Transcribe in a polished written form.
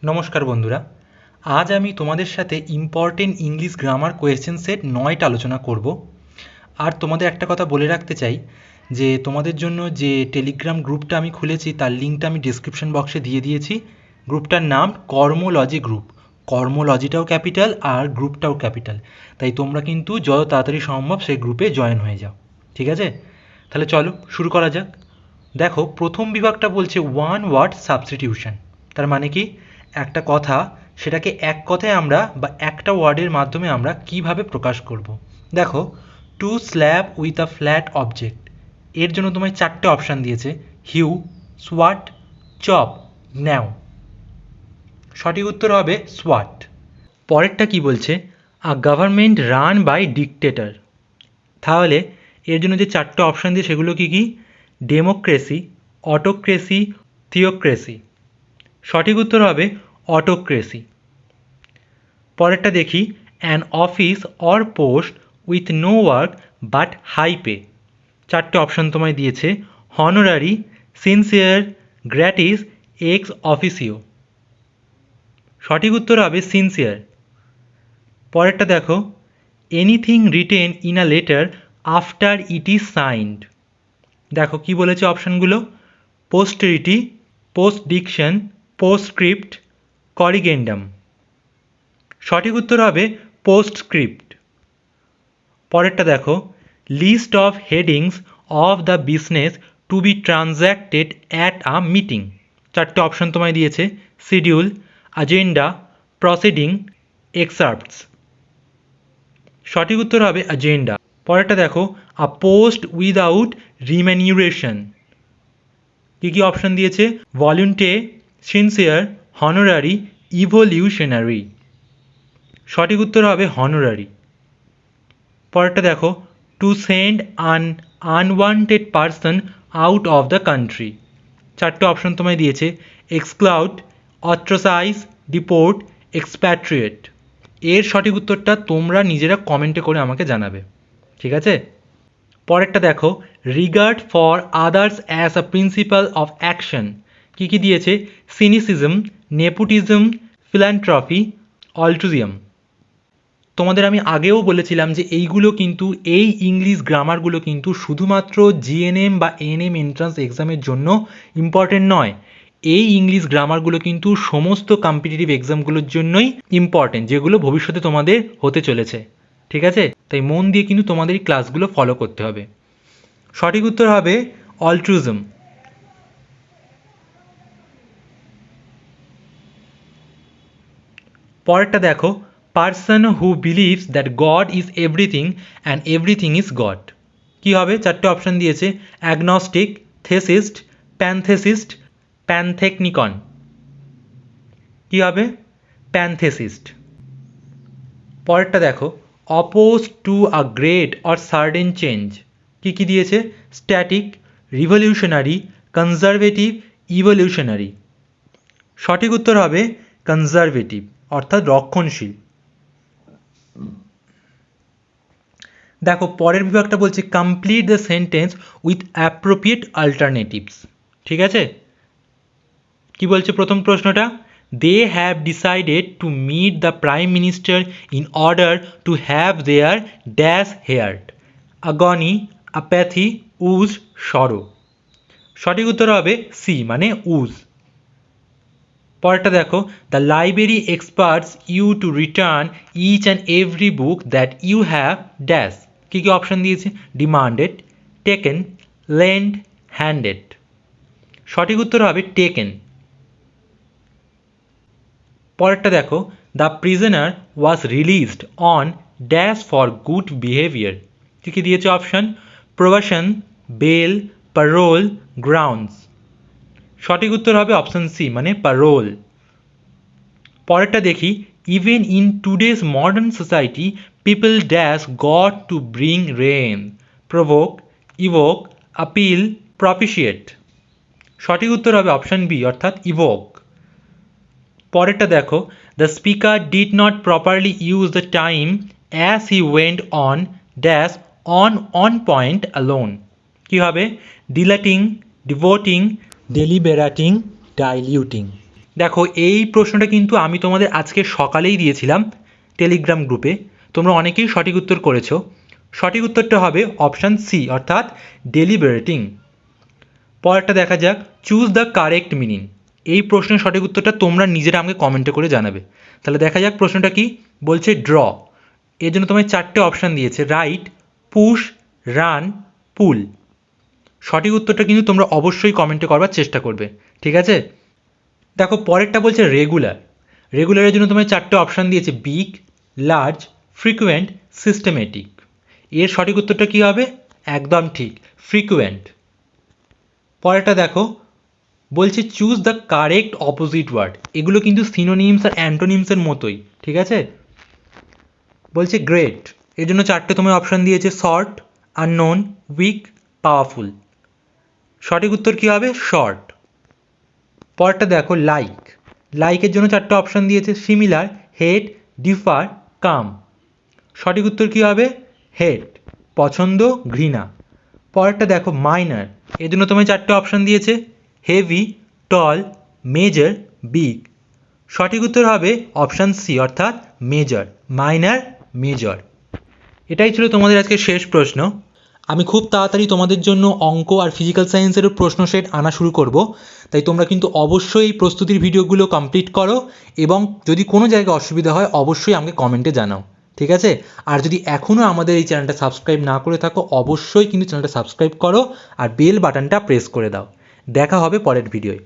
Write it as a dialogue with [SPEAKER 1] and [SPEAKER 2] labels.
[SPEAKER 1] নমস্কার বন্ধুরা, আজ আমি তোমাদের সাথে important English grammar question set 9টা আলোচনা করব। আর তোমাদের একটা কথা বলে রাখতে চাই যে তোমাদের জন্য যে টেলিগ্রাম গ্রুপটা আমি খুলেছি তার লিঙ্কটা আমি ডিসক্রিপশন বক্সে দিয়ে দিয়েছি। গ্রুপটার নাম কর্মলজি গ্রুপ। কর্মলজিটাও ক্যাপিটাল আর গ্রুপটাও ক্যাপিটাল, তাই তোমরা কিন্তু যত তাড়াতাড়ি সম্ভব সেই গ্রুপে জয়েন হয়ে যাও, ঠিক আছে? তাহলে চলো শুরু করা যাক। দেখো, প্রথম বিভাগটা বলছে ওয়ান ওয়ার্ড সাবস্টিটিউশন। তার মানে কি, একটা কথা সেটাকে এক কথায় আমরা বা একটা ওয়ার্ডের মাধ্যমে আমরা কিভাবে প্রকাশ করব। দেখো, to slap with a flat object, এর জন্য তোমায় 4টে অপশান দিয়েছে: হিউ, সোয়াট, চপ, ন্যাও। সঠিক উত্তর হবে সোয়াট। পরেরটা কি বলছে? A government run by dictator. তাহলে এর জন্য যে 4টে অপশান দিয়ে সেগুলো কি কি? Democracy, autocracy, theocracy. সঠিক উত্তর হবে অটোক্রেসি। পরেরটা দেখি, an office or post with no work but high pay. 4টে অপশান তোমায় দিয়েছে: honorary, sinecure, gratis, ex officio. সঠিক উত্তর হবে সিনসিয়ার। পরেরটা দেখো, anything written in a letter after it is signed. দেখো কি বলেছে অপশানগুলো: পোস্টেরিটি, পোস্টডিকশন, পোস্টস্ক্রিপ্ট, করিগেন্ডাম। সঠিক উত্তর হবে পোস্টস্ক্রিপ্ট। পরেরটা দেখো, list of headings of the business to be transacted at a meeting. 4টে অপশান তোমায় দিয়েছে: শিডিউল, অ্যাজেন্ডা, প্রসিডিং, এক্সার্পটস। সঠিক উত্তর হবে অ্যাজেন্ডা। পরেরটা দেখো, আ পোস্ট উইদাউট রিম্যানিউরেশন। কী কী অপশান দিয়েছে? Volunteer, sinecure, honorary, evolutionary. সঠিক উত্তর হবে হনোরারি। পরেরটা দেখো, to send an unwanted person out of the country. 4টে অপশান তোমায় দিয়েছে: এক্সক্লাউড, অস্ট্রাসাইজ, ডিপোর্ট, এক্সপ্যাট্রিয়েট। এর সঠিক উত্তরটা তোমরা নিজেরা কমেন্টে করে আমাকে জানাবে, ঠিক আছে? পরেরটা দেখো, regard for others as a principle of action. কী কী দিয়েছে? সিনিসিজম, নেপুটিজম, ফিল্যান্থ্রপি, অল্ট্রুজিয়াম। তোমাদের আমি আগেও বলেছিলাম যে এইগুলো কিন্তু, এই ইংলিশ গ্রামারগুলো কিন্তু শুধুমাত্র জিএনএম বা এএনএম এন্ট্রান্স এক্সামের জন্য ইম্পর্টেন্ট নয়। এই ইংলিশ গ্রামারগুলো কিন্তু সমস্ত কম্পিটিটিভ এক্সামগুলোর জন্যই ইম্পর্টেন্ট, যেগুলো ভবিষ্যতে তোমাদের হতে চলেছে, ঠিক আছে? তাই মন দিয়ে কিন্তু তোমাদের এই ক্লাসগুলো ফলো করতে হবে। সঠিক উত্তর হবে অল্ট্রুজম। পরেরটা দেখো, person who believes that God is everything and everything is God. কী হবে? 4টে অপশান দিয়েছে: অ্যাগনস্টিক, থেসিস্ট, প্যানথেসিস্ট, প্যানথেকনিকন। কী হবে? প্যানথেসিস্ট। পরেরটা দেখো, oppose to a great or certain change. কী কী দিয়েছে? Static, revolutionary, conservative, evolutionary. সঠিক উত্তর হবে কনজারভেটিভ, অর্থাৎ রক্ষণশীল। দেখো, পরের বিভাগটা বলছে complete the sentence with appropriate alternatives. ঠিক আছে? কি বলছে প্রথম প্রশ্নটা? They have decided to meet the prime minister in order to have their dash heard. Agony, apathy, woes, sorrow. সঠিক উত্তর হবে সি, মানে উজ। পরেরটা দেখো, the library expects you to return each and every book that you have dash. কী কী option দিয়েছে? Demanded, taken, lend, handed. সঠিক উত্তর হবে টেকেন। পরেরটা দেখো, the prisoner was released on dash for good behaviour. কী কী দিয়েছে option? Probation, bail, parole, grounds. সঠিক উত্তর হবে অপশান সি, মানে প্যারোল। পরেরটা দেখি, even in today's modern society people dash got to bring rain. Provoke, evoke, appeal, propitiate. সঠিক উত্তর হবে অপশান বি, অর্থাৎ ইভোক। পরেরটা দেখো, the speaker did not properly use the time as he went on dash on point alone. কী হবে? Deleting, ডিভোটিং, ডেলিবেরাটিং, ডাইলিউটিং। দেখো এই প্রশ্নটা কিন্তু আমি তোমাদের আজকে সকালেই দিয়েছিলাম টেলিগ্রাম গ্রুপে, তোমরা অনেকেই সঠিক উত্তর করেছো। সঠিক উত্তরটা হবে অপশান সি অর্থাৎ ডেলিবারেটিং। পরেরটা দেখা যাক, চুজ দ্য কারেক্ট মিনিং। এই প্রশ্নের সঠিক উত্তরটা তোমরা নিজেরা আমাকে কমেন্টে করে জানাবে। তাহলে দেখা যাক প্রশ্নটা কি বলছে। ড্র, এর জন্য তোমায় 4টে অপশান দিয়েছে, রাইট, পুশ, রান, পুল। সঠিক উত্তরটা কিন্তু তোমরা অবশ্যই কমেন্টে করবার চেষ্টা করবে, ঠিক আছে? দেখো পরেরটা বলছে রেগুলার। রেগুলারের জন্য তোমায় 4টে অপশান দিয়েছে, বিগ, লার্জ, ফ্রিকুয়েন্ট, সিস্টেমেটিক। এর সঠিক উত্তরটা কী হবে? একদম ঠিক, ফ্রিকুয়েন্ট। পরেরটা দেখো বলছে choose the correct opposite word. এগুলো কিন্তু সিনোনিমস আর অ্যান্টোনিমসের মতোই, ঠিক আছে? বলছে গ্রেট, এর জন্য 4টে তোমায় অপশান দিয়েছে, শর্ট, আননোন, উইক, পাওয়ারফুল। সঠিক উত্তর কী হবে? শর্ট। পরেরটা দেখো লাইক। লাইকের জন্য 4টে অপশান দিয়েছে, সিমিলার, হেট, ডিফার, কাম। সঠিক উত্তর কী হবে? হেট, পছন্দ, ঘৃণা। পরেরটা দেখো মাইনার। এর জন্য তোমায় 4টে অপশান দিয়েছে, হেভি, টল, মেজর, বিগ। সঠিক উত্তর হবে অপশান সি অর্থাৎ মেজর, মাইনার, মেজর। এটাই ছিল তোমাদের আজকে শেষ প্রশ্ন। আমি খুব তাড়াতাড়ি তোমাদের জন্য অঙ্ক আর ফিজিক্যাল সায়েন্সেরও প্রশ্ন সেট আনা শুরু করব, তাই তোমরা কিন্তু অবশ্যই এই প্রস্তুতির ভিডিওগুলো কমপ্লিট করো এবং যদি কোনো জায়গায় অসুবিধা হয় অবশ্যই আমাকে কমেন্টে জানাও, ঠিক আছে? আর যদি এখনও আমাদের এই চ্যানেলটা সাবস্ক্রাইব না করে থাকো অবশ্যই কিন্তু চ্যানেলটা সাবস্ক্রাইব করো আর বেল বাটনটা প্রেস করে দাও। দেখা হবে পরের ভিডিওয়।